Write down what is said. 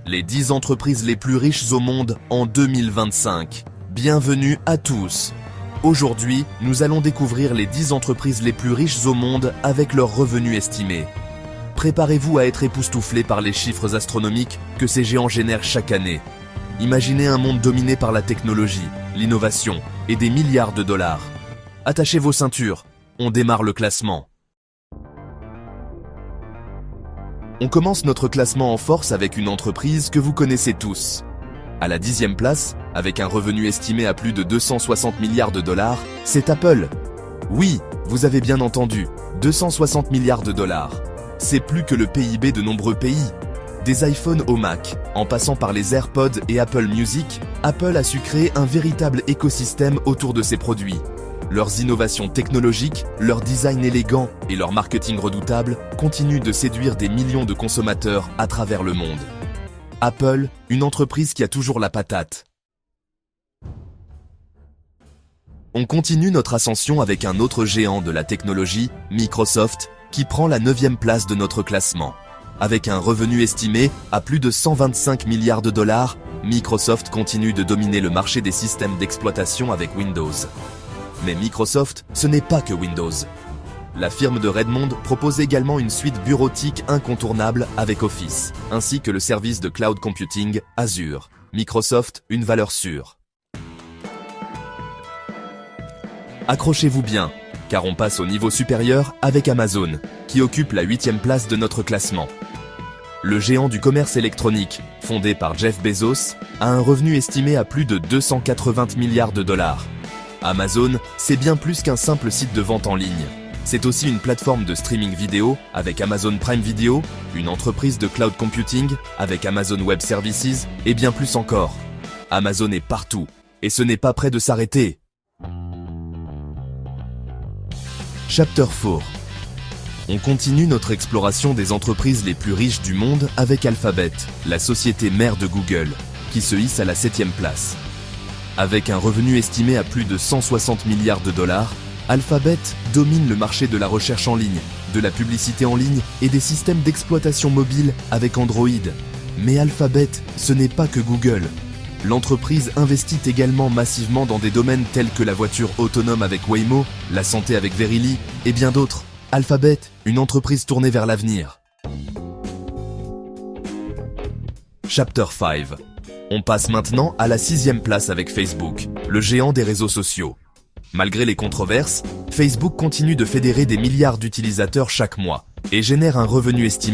Les 10 entreprises les plus riches au monde en 2025. Bienvenue à tous. Aujourd'hui, nous allons découvrir les 10 entreprises les plus riches au monde avec leurs revenus estimés. Préparez-vous à être époustouflés par les chiffres astronomiques que ces géants génèrent chaque année. Imaginez un monde dominé par la technologie, l'innovation et des milliards de dollars. Attachez vos ceintures, on démarre le classement. On commence notre classement en force avec une entreprise que vous connaissez tous. À la 10e place, avec un revenu estimé à plus de 260 milliards de dollars, c'est Apple. Oui, vous avez bien entendu, 260 milliards de dollars. C'est plus que le PIB de nombreux pays. Des iPhones au Mac, en passant par les AirPods et Apple Music, Apple a su créer un véritable écosystème autour de ses produits. Leurs innovations technologiques, leur design élégant et leur marketing redoutable continuent de séduire des millions de consommateurs à travers le monde. Apple, une entreprise qui a toujours la patate. On continue notre ascension avec un autre géant de la technologie, Microsoft, qui prend la 9e place de notre classement. Avec un revenu estimé à plus de 125 milliards de dollars, Microsoft continue de dominer le marché des systèmes d'exploitation avec Windows. Mais Microsoft, ce n'est pas que Windows. La firme de Redmond propose également une suite bureautique incontournable avec Office, ainsi que le service de cloud computing Azure. Microsoft, une valeur sûre. Accrochez-vous bien, car on passe au niveau supérieur avec Amazon, qui occupe la 8e place de notre classement. Le géant du commerce électronique, fondé par Jeff Bezos, a un revenu estimé à plus de 280 milliards de dollars. Amazon, c'est bien plus qu'un simple site de vente en ligne. C'est aussi une plateforme de streaming vidéo avec Amazon Prime Video, une entreprise de cloud computing avec Amazon Web Services et bien plus encore. Amazon est partout, et ce n'est pas près de s'arrêter. Chapter 4. On continue notre exploration des entreprises les plus riches du monde avec Alphabet, la société mère de Google, qui se hisse à la 7e place. Avec un revenu estimé à plus de 160 milliards de dollars, Alphabet domine le marché de la recherche en ligne, de la publicité en ligne et des systèmes d'exploitation mobile avec Android. Mais Alphabet, ce n'est pas que Google. L'entreprise investit également massivement dans des domaines tels que la voiture autonome avec Waymo, la santé avec Verily et bien d'autres. Alphabet, une entreprise tournée vers l'avenir. Chapter 5. On passe maintenant à la 6e place avec Facebook, le géant des réseaux sociaux. Malgré les controverses, Facebook continue de fédérer des milliards d'utilisateurs chaque mois et génère un revenu estimé